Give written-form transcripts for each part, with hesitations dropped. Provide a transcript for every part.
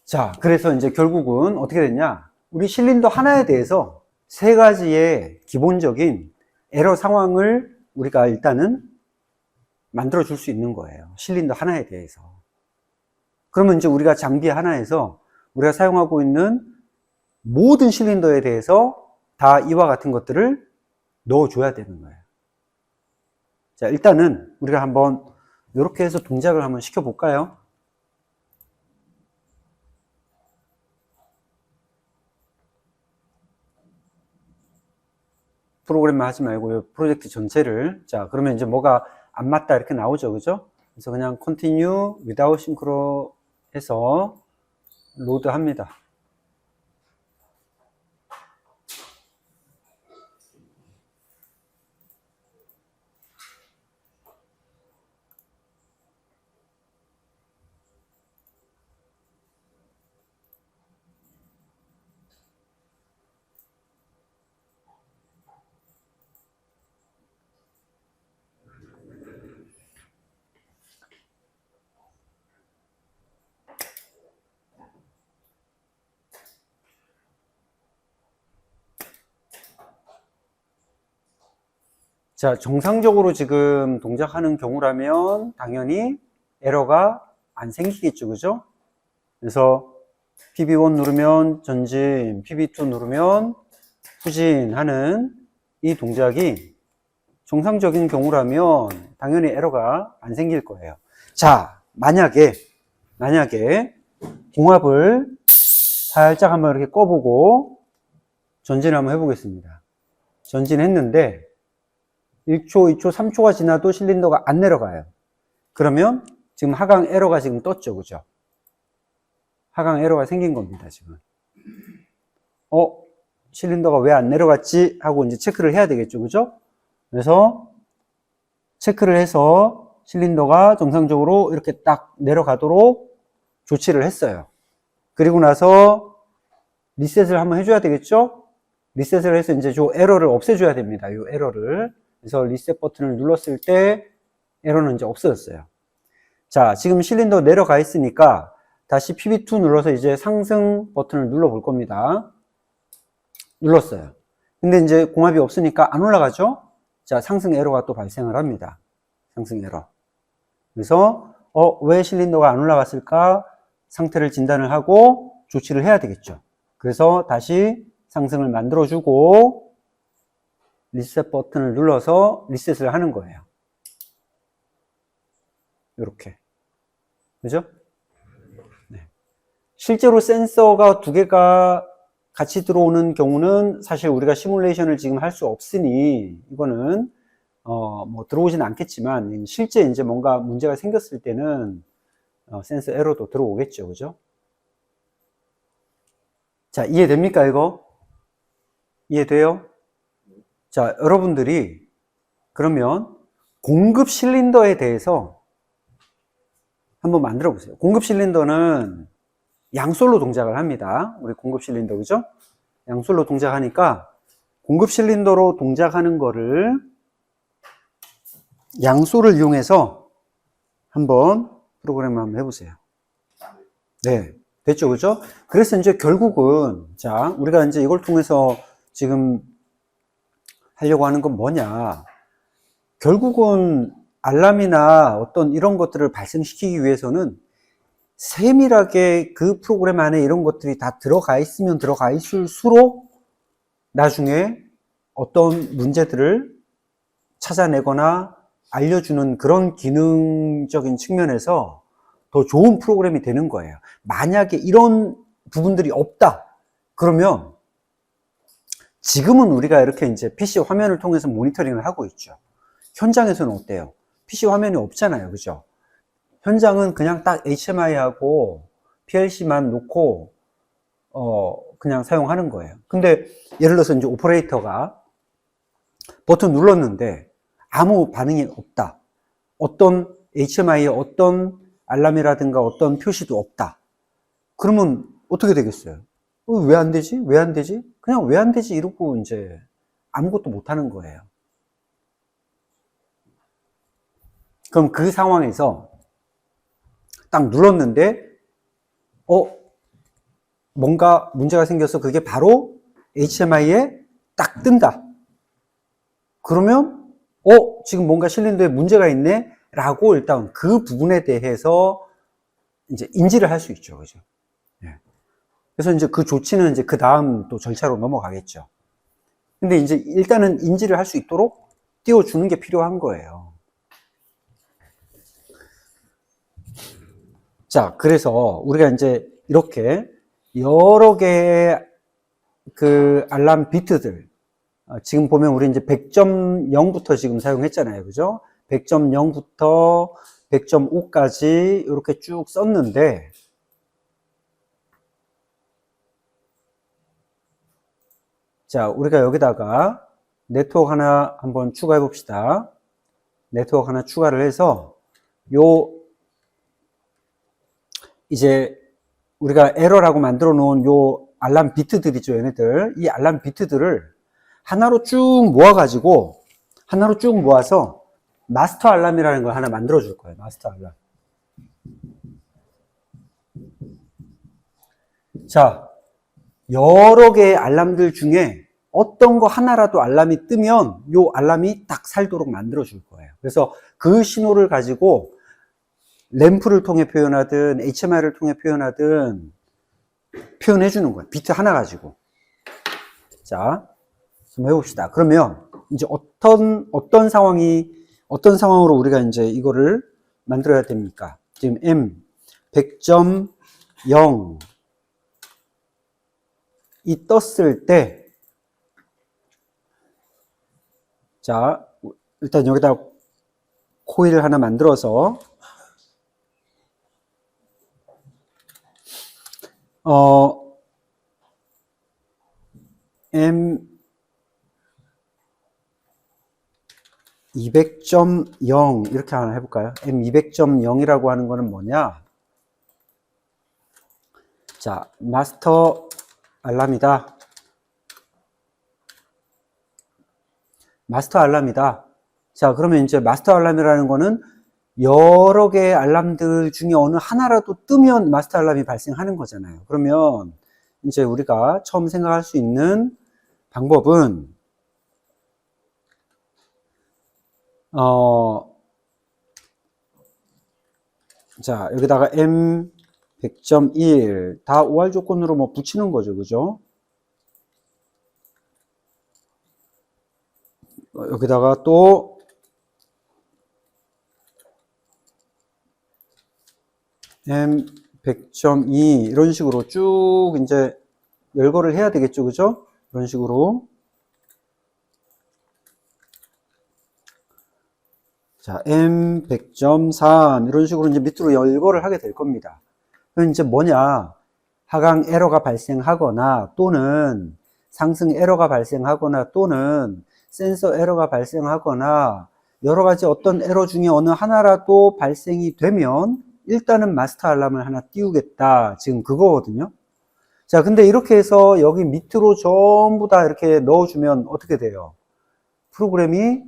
자, 그래서 이제 결국은 어떻게 됐냐? 우리 실린더 하나에 대해서 세 가지의 기본적인 에러 상황을 우리가 일단은 만들어 줄 수 있는 거예요. 실린더 하나에 대해서. 그러면 이제 우리가 장비 하나에서 우리가 사용하고 있는 모든 실린더에 대해서 다 이와 같은 것들을 넣어줘야 되는 거예요. 자, 일단은 우리가 한번 이렇게 해서 동작을 한번 시켜볼까요? 프로그램만 하지 말고요. 프로젝트 전체를. 자, 그러면 이제 뭐가 안 맞다 이렇게 나오죠. 그죠? 그래서 그냥 continue without synchro 해서 로드 합니다. 자, 정상적으로 지금 동작하는 경우라면 당연히 에러가 안 생기겠죠. 그죠? 그래서 PB1 누르면 전진, PB2 누르면 후진하는 이 동작이 정상적인 경우라면 당연히 에러가 안 생길 거예요. 자, 만약에 공합을 살짝 한번 이렇게 꺼보고 전진을 한번 해보겠습니다. 전진했는데 1초, 2초, 3초가 지나도 실린더가 안 내려가요. 그러면 지금 하강 에러가 지금 떴죠. 그죠? 하강 에러가 생긴 겁니다. 지금. 실린더가 왜 안 내려갔지? 하고 이제 체크를 해야 되겠죠. 그죠? 그래서 체크를 해서 실린더가 정상적으로 이렇게 딱 내려가도록 조치를 했어요. 그리고 나서 리셋을 한번 해줘야 되겠죠? 리셋을 해서 이제 저 에러를 없애줘야 됩니다. 이 에러를. 그래서 리셋 버튼을 눌렀을 때 에러는 이제 없어졌어요. 자, 지금 실린더 내려가 있으니까 다시 PB2 눌러서 이제 상승 버튼을 눌러 볼 겁니다. 눌렀어요. 근데 이제 공합이 없으니까 안 올라가죠? 자, 상승 에러가 또 발생을 합니다. 상승 에러. 그래서, 왜 실린더가 안 올라갔을까? 상태를 진단을 하고 조치를 해야 되겠죠. 그래서 다시 상승을 만들어주고, 리셋 버튼을 눌러서 리셋을 하는 거예요. 이렇게. 그죠? 네. 실제로 센서가 두 개가 같이 들어오는 경우는 사실 우리가 시뮬레이션을 지금 할 수 없으니 이거는 뭐 들어오진 않겠지만 실제 이제 뭔가 문제가 생겼을 때는 센서 에러도 들어오겠죠. 그죠? 자, 이해됩니까 이거? 이해돼요? 자, 여러분들이 그러면 공급 실린더에 대해서 한번 만들어 보세요. 공급 실린더는 양솔로 동작을 합니다. 우리 공급 실린더, 그죠? 양솔로 동작하니까 공급 실린더로 동작하는 거를 양솔을 이용해서 한번 프로그램을 한번 해보세요. 네, 됐죠, 그죠? 그래서 이제 결국은 자, 우리가 이제 이걸 통해서 지금 하려고 하는 건 뭐냐? 결국은 알람이나 어떤 이런 것들을 발생시키기 위해서는 세밀하게 그 프로그램 안에 이런 것들이 다 들어가 있으면 들어가 있을수록 나중에 어떤 문제들을 찾아내거나 알려주는 그런 기능적인 측면에서 더 좋은 프로그램이 되는 거예요. 만약에 이런 부분들이 없다 그러면 지금은 우리가 이렇게 이제 PC 화면을 통해서 모니터링을 하고 있죠. 현장에서는 어때요? PC 화면이 없잖아요. 그죠? 현장은 그냥 딱 HMI하고 PLC만 놓고 그냥 사용하는 거예요. 근데 예를 들어서 이제 오퍼레이터가 버튼 눌렀는데 아무 반응이 없다. 어떤 HMI에 어떤 알람이라든가 어떤 표시도 없다. 그러면 어떻게 되겠어요? 왜 안 되지? 왜 안 되지? 그냥 왜 안 되지? 이러고 이제 아무것도 못 하는 거예요. 그럼 그 상황에서 딱 눌렀는데 뭔가 문제가 생겨서 그게 바로 HMI에 딱 뜬다. 그러면 지금 뭔가 실린더에 문제가 있네? 라고 일단 그 부분에 대해서 이제 인지를 할 수 있죠. 그죠? 예. 그래서 이제 그 조치는 이제 그 다음 또 절차로 넘어가겠죠. 근데 이제 일단은 인지를 할 수 있도록 띄워주는 게 필요한 거예요. 자, 그래서 우리가 이제 이렇게 여러 개의 그 알람 비트들, 지금 보면 우리 이제 100.0부터 지금 사용했잖아요. 그죠? 100.0부터 100.5까지 이렇게 쭉 썼는데, 자, 우리가 여기다가 네트워크 하나 한번 추가해 봅시다. 네트워크 하나 추가를 해서, 이제 우리가 에러라고 만들어 놓은 요 알람 비트들이죠, 얘네들. 이 알람 비트들을 하나로 쭉 모아가지고, 하나로 쭉 모아서 마스터 알람이라는 걸 하나 만들어 줄 거예요, 마스터 알람. 자, 여러 개의 알람들 중에 어떤 거 하나라도 알람이 뜨면 요 알람이 딱 살도록 만들어 줄 거예요. 그래서 그 신호를 가지고 램프를 통해 표현하든 HMI를 통해 표현하든 표현해 주는 거예요. 비트 하나 가지고. 자, 한번 해봅시다. 그러면 이제 어떤 상황으로 우리가 이제 이거를 만들어야 됩니까? 지금 M 100.0 이 떴을 때, 자, 일단 여기다 코일을 하나 만들어서, M 200.0 이렇게 하나 해볼까요? M 200.0이라고 하는 거는 뭐냐? 자, 마스터 알람이다. 마스터 알람이다. 자, 그러면 이제 마스터 알람이라는 거는 여러 개의 알람들 중에 어느 하나라도 뜨면 마스터 알람이 발생하는 거잖아요. 그러면 이제 우리가 처음 생각할 수 있는 방법은 자, 여기다가 M 100.1 다 OR 조건으로 뭐 붙이는 거죠. 그죠? 여기다가 또 M 100.2 이런 식으로 쭉 이제 열거를 해야 되겠죠. 그죠? 이런 식으로. 자, M 100.3 이런 식으로 이제 밑으로 열거를 하게 될 겁니다. 그럼 이제 뭐냐? 하강 에러가 발생하거나 또는 상승 에러가 발생하거나 또는 센서 에러가 발생하거나 여러 가지 어떤 에러 중에 어느 하나라도 발생이 되면 일단은 마스터 알람을 하나 띄우겠다. 지금 그거거든요. 자, 근데 이렇게 해서 여기 밑으로 전부 다 이렇게 넣어주면 어떻게 돼요? 프로그램이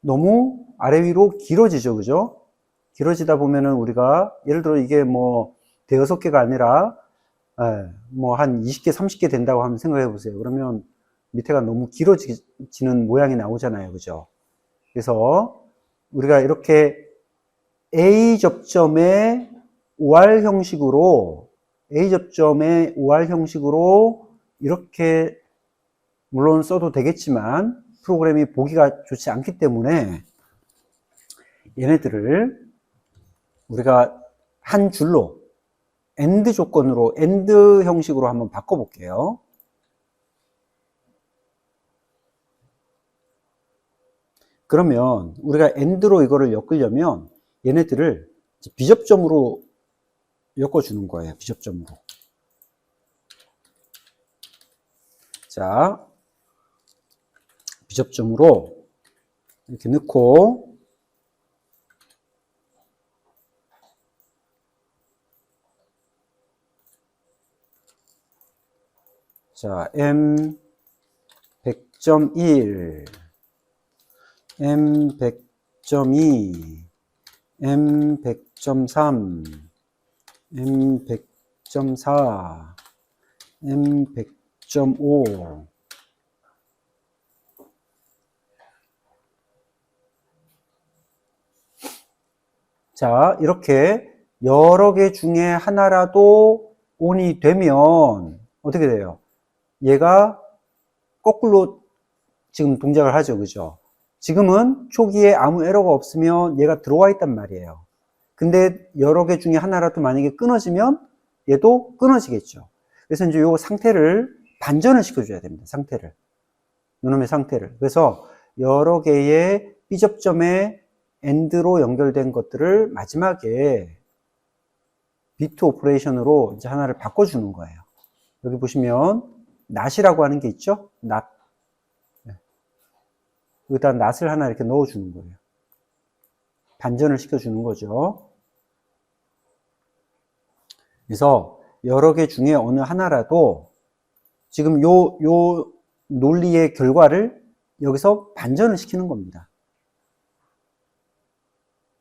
너무 아래 위로 길어지죠. 그죠? 길어지다 보면은 우리가 예를 들어 이게 뭐 대여섯 개가 아니라 뭐 한 20개, 30개 된다고 한번 생각해 보세요. 그러면 밑에가 너무 길어지는 모양이 나오잖아요. 그죠? 그래서 우리가 이렇게 A 접점의 OR 형식으로 이렇게 물론 써도 되겠지만 프로그램이 보기가 좋지 않기 때문에 얘네들을 우리가 한 줄로 AND 조건으로 AND 형식으로 한번 바꿔볼게요. 그러면 우리가 AND로 이거를 엮으려면 얘네들을 비접점으로 엮어주는 거예요. 비접점으로. 자, 비접점으로 이렇게 넣고 자, M 100.1 M 100.2 M 100.3 M 100.4 M100.5 자, 이렇게 여러 개 중에 하나라도 ON이 되면 어떻게 돼요? 얘가 거꾸로 지금 동작을 하죠. 그죠? 지금은 초기에 아무 에러가 없으면 얘가 들어와 있단 말이에요. 근데 여러 개 중에 하나라도 만약에 끊어지면 얘도 끊어지겠죠. 그래서 이제 요 상태를 반전을 시켜줘야 됩니다. 상태를. 요놈의 상태를. 그래서 여러 개의 B접점에 AND로 연결된 것들을 마지막에 비트 오퍼레이션으로 이제 하나를 바꿔주는 거예요. 여기 보시면 NOT이라고 하는 게 있죠? NOT. 여기다 NOT을 하나 이렇게 넣어주는 거예요. 반전을 시켜주는 거죠. 그래서 여러 개 중에 어느 하나라도 지금 요 논리의 결과를 여기서 반전을 시키는 겁니다.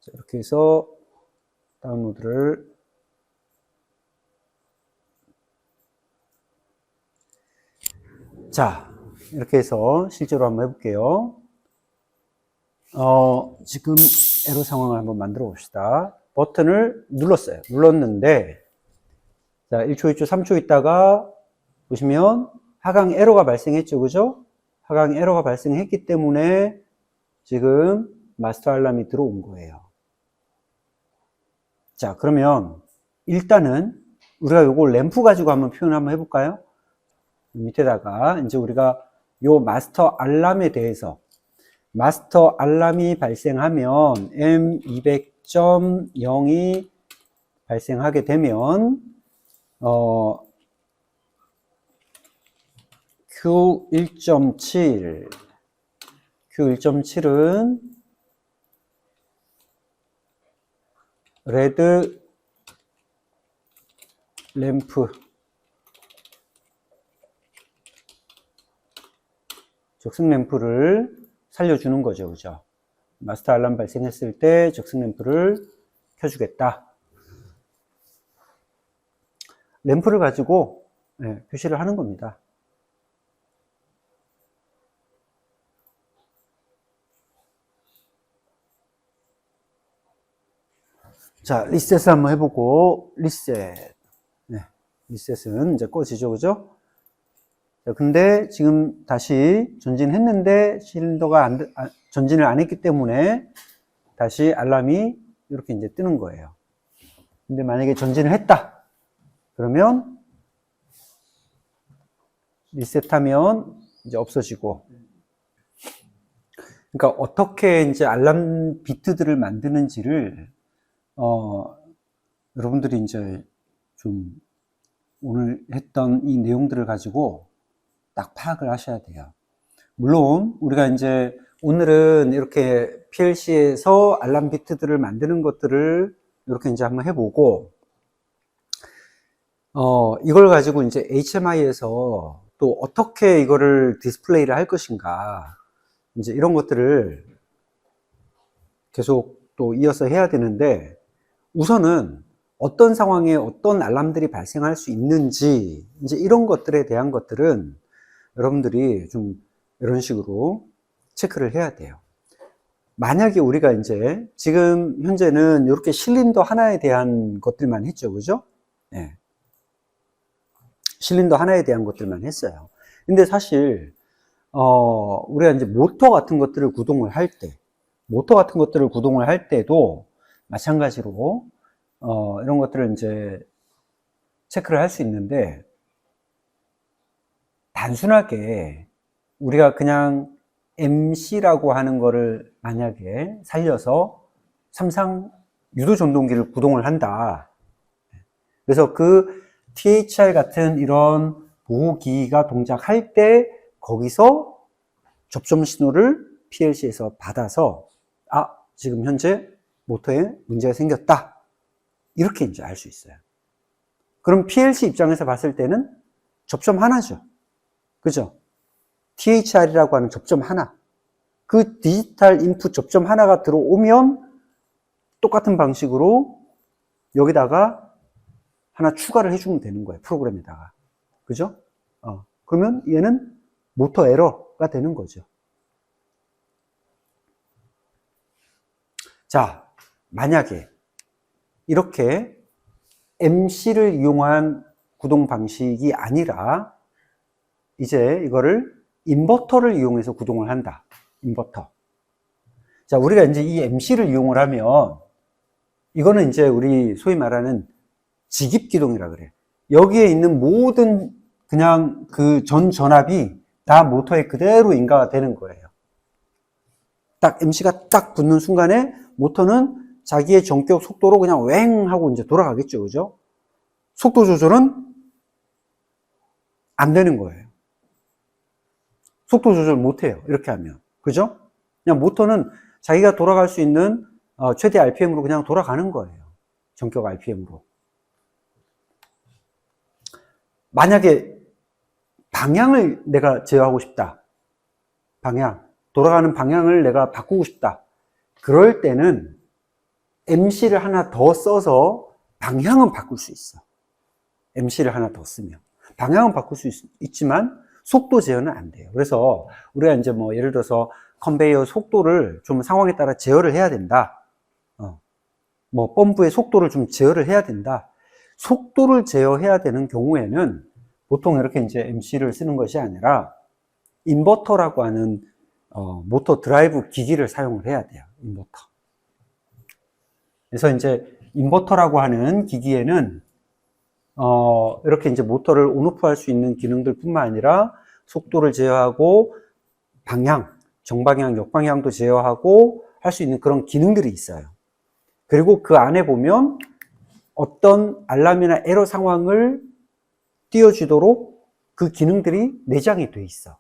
자, 이렇게 해서 다운로드를 자, 이렇게 해서 실제로 한번 해볼게요. 지금 에러 상황을 한번 만들어 봅시다. 버튼을 눌렀어요. 눌렀는데, 자, 1초, 2초, 3초 있다가 보시면 하강 에러가 발생했죠. 그죠? 하강 에러가 발생했기 때문에 지금 마스터 알람이 들어온 거예요. 자, 그러면 일단은 우리가 요거 램프 가지고 한번 표현 한번 해볼까요? 밑에다가 이제 우리가 요 마스터 알람에 대해서 마스터 알람이 발생하면 M200.0이 발생하게 되면 Q1.7은 레드 램프 적승 램프를 살려주는 거죠. 그죠? 마스터 알람 발생했을 때 적승 램프를 켜주겠다. 램프를 가지고 표시를 하는 겁니다. 자, 리셋을 한번 해보고, 리셋. 네, 리셋은 이제 꺼지죠. 그죠? 자, 근데 지금 다시 전진했는데 실린더가 전진을 안 했기 때문에 다시 알람이 이렇게 이제 뜨는 거예요. 근데 만약에 전진을 했다. 그러면 리셋하면 이제 없어지고. 그러니까 어떻게 이제 알람 비트들을 만드는지를 여러분들이 이제 좀 오늘 했던 이 내용들을 가지고 딱 파악을 하셔야 돼요. 물론 우리가 이제 오늘은 이렇게 PLC에서 알람 비트들을 만드는 것들을 이렇게 이제 한번 해보고 이걸 가지고 이제 HMI에서 또 어떻게 이거를 디스플레이를 할 것인가 이제 이런 것들을 계속 또 이어서 해야 되는데 우선은 어떤 상황에 어떤 알람들이 발생할 수 있는지 이제 이런 것들에 대한 것들은 여러분들이 좀 이런 식으로 체크를 해야 돼요. 만약에 우리가 이제 지금 현재는 이렇게 실린더 하나에 대한 것들만 했죠. 그죠? 네. 실린더 하나에 대한 것들만 했어요. 근데 사실 우리가 이제 모터 같은 것들을 구동을 할 때도 마찬가지로 이런 것들을 이제 체크를 할 수 있는데 단순하게 우리가 그냥 MC라고 하는 거를 만약에 살려서 삼상 유도전동기를 구동을 한다. 그래서 그 THR 같은 이런 보호기가 동작할 때 거기서 접점 신호를 PLC에서 받아서 지금 현재 모터에 문제가 생겼다. 이렇게 이제 알 수 있어요. 그럼 PLC 입장에서 봤을 때는 접점 하나죠. 그죠? THR이라고 하는 접점 하나. 그 디지털 인풋 접점 하나가 들어오면 똑같은 방식으로 여기다가 하나 추가를 해주면 되는 거예요. 프로그램에다가. 그죠? 그러면 얘는 모터 에러가 되는 거죠. 자, 만약에 이렇게 MC를 이용한 구동 방식이 아니라 이제 이거를 인버터를 이용해서 구동을 한다. 인버터. 자, 우리가 이제 이 MC를 이용을 하면 이거는 이제 우리 소위 말하는 직입기동이라 그래. 여기에 있는 모든 그냥 그 전 전압이 다 모터에 그대로 인가가 되는 거예요. 딱 MC가 딱 붙는 순간에 모터는 자기의 전격 속도로 그냥 웽 하고 이제 돌아가겠죠. 그죠? 속도 조절은 안 되는 거예요. 속도 조절 못 해요. 이렇게 하면. 그죠? 그냥 모터는 자기가 돌아갈 수 있는 최대 RPM으로 그냥 돌아가는 거예요. 전격 RPM으로. 만약에 방향을 내가 제어하고 싶다. 돌아가는 방향을 내가 바꾸고 싶다. 그럴 때는 MC를 하나 더 써서 방향은 바꿀 수 있어. MC를 하나 더 쓰면. 방향은 바꿀 수 있지만 속도 제어는 안 돼요. 그래서 우리가 이제 뭐 예를 들어서 컨베이어 속도를 좀 상황에 따라 제어를 해야 된다. 뭐 펌프의 속도를 좀 제어를 해야 된다. 속도를 제어해야 되는 경우에는 보통 이렇게 이제 MC를 쓰는 것이 아니라 인버터라고 하는 모터 드라이브 기기를 사용을 해야 돼요. 인버터. 그래서 이제 인버터라고 하는 기기에는 이렇게 이제 모터를 온오프 할 수 있는 기능들 뿐만 아니라 속도를 제어하고 방향, 정방향, 역방향도 제어하고 할 수 있는 그런 기능들이 있어요. 그리고 그 안에 보면 어떤 알람이나 에러 상황을 띄워주도록 그 기능들이 내장이 돼 있어.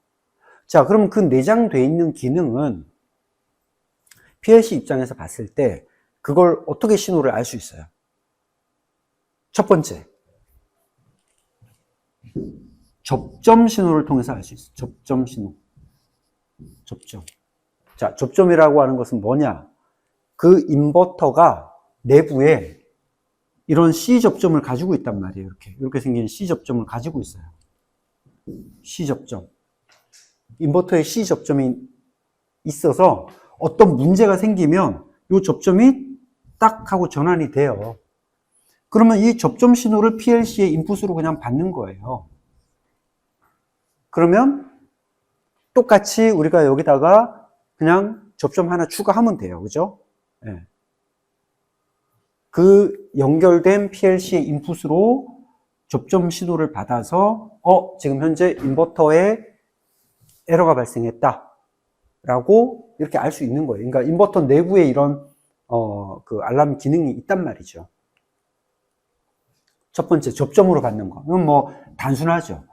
자, 그럼 그 내장돼 있는 기능은 PLC 입장에서 봤을 때 그걸 어떻게 신호를 알 수 있어요? 첫 번째, 접점 신호를 통해서 알 수 있어요. 접점 신호. 접점. 자, 접점이라고 하는 것은 뭐냐? 그 인버터가 내부에 이런 C 접점을 가지고 있단 말이에요. 이렇게 생긴 C 접점을 가지고 있어요. C 접점. 인버터에 C 접점이 있어서 어떤 문제가 생기면 이 접점이 딱 하고 전환이 돼요. 그러면 이 접점 신호를 PLC의 인풋으로 그냥 받는 거예요. 그러면 똑같이 우리가 여기다가 그냥 접점 하나 추가하면 돼요. 그죠? 네. 그 연결된 PLC의 인풋으로 접점 신호를 받아서 지금 현재 인버터에 에러가 발생했다 라고 이렇게 알 수 있는 거예요. 그러니까 인버터 내부에 이런 그 알람 기능이 있단 말이죠. 첫 번째 접점으로 받는 거. 이건 뭐 단순하죠.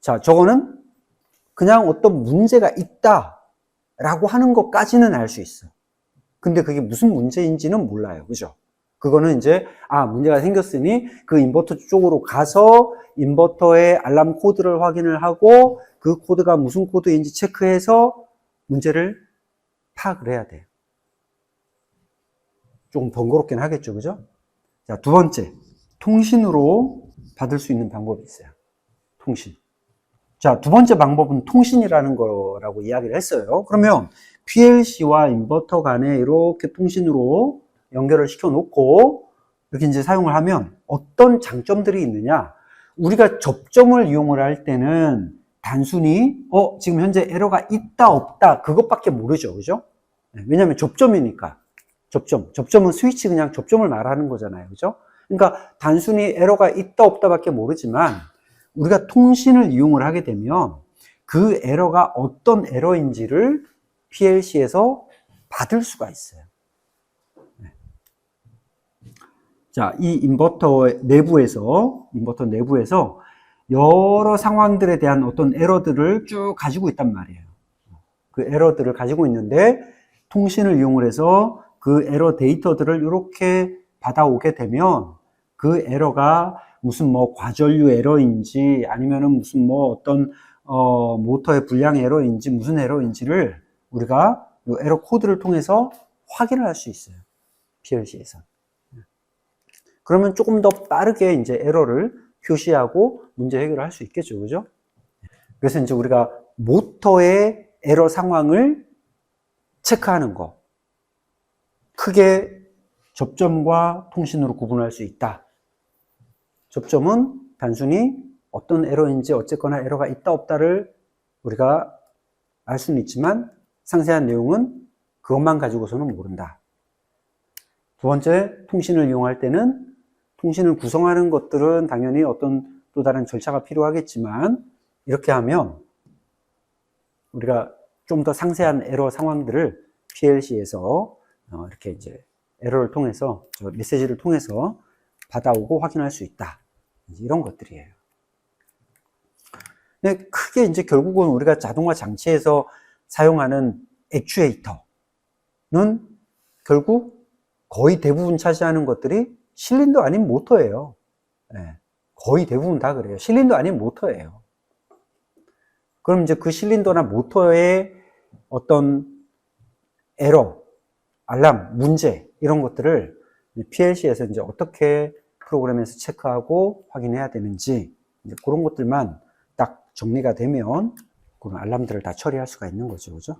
자, 저거는 그냥 어떤 문제가 있다 라고 하는 것까지는 알 수 있어. 근데 그게 무슨 문제인지는 몰라요. 그죠? 그거는 이제 문제가 생겼으니 그 인버터 쪽으로 가서 인버터의 알람 코드를 확인을 하고 그 코드가 무슨 코드인지 체크해서 문제를 파악을 해야 돼요. 조금 번거롭긴 하겠죠. 그죠? 자, 두 번째, 통신으로 받을 수 있는 방법이 있어요. 통신. 자, 두 번째 방법은 통신이라는 거라고 이야기를 했어요. 그러면 PLC와 인버터 간에 이렇게 통신으로 연결을 시켜 놓고 이렇게 이제 사용을 하면 어떤 장점들이 있느냐? 우리가 접점을 이용을 할 때는 단순히 지금 현재 에러가 있다 없다 그것밖에 모르죠. 그죠? 왜냐하면 접점이니까. 접점은 스위치 그냥 접점을 말하는 거잖아요. 그죠? 그러니까 단순히 에러가 있다 없다 밖에 모르지만 우리가 통신을 이용을 하게 되면 그 에러가 어떤 에러인지를 PLC에서 받을 수가 있어요. 자, 이 인버터 내부에서 여러 상황들에 대한 어떤 에러들을 쭉 가지고 있단 말이에요. 그 에러들을 가지고 있는데 통신을 이용을 해서 그 에러 데이터들을 이렇게 받아오게 되면 그 에러가 무슨 뭐 과전류 에러인지 아니면은 무슨 뭐 어떤 모터의 불량 에러인지 무슨 에러인지를 우리가 이 에러 코드를 통해서 확인을 할 수 있어요. PLC에서. 그러면 조금 더 빠르게 이제 에러를 표시하고 문제 해결을 할 수 있겠죠. 그죠? 그래서 이제 우리가 모터의 에러 상황을 체크하는 거. 크게 접점과 통신으로 구분할 수 있다. 접점은 단순히 어떤 에러인지 어쨌거나 에러가 있다 없다를 우리가 알 수는 있지만 상세한 내용은 그것만 가지고서는 모른다. 두 번째, 통신을 이용할 때는 통신을 구성하는 것들은 당연히 어떤 또 다른 절차가 필요하겠지만 이렇게 하면 우리가 좀 더 상세한 에러 상황들을 PLC에서 이렇게 이제 에러를 통해서 메시지를 통해서 받아오고 확인할 수 있다. 이런 것들이에요. 근데 크게 이제 결국은 우리가 자동화 장치에서 사용하는 액추에이터는 결국 거의 대부분 차지하는 것들이 실린더 아닌 모터예요. 네, 거의 대부분 다 그래요. 실린더 아닌 모터예요. 그럼 이제 그 실린더나 모터의 어떤 에러, 알람, 문제 이런 것들을 PLC에서 이제 어떻게 프로그램에서 체크하고 확인해야 되는지 이제 그런 것들만 딱 정리가 되면 그런 알람들을 다 처리할 수가 있는 거죠. 그죠?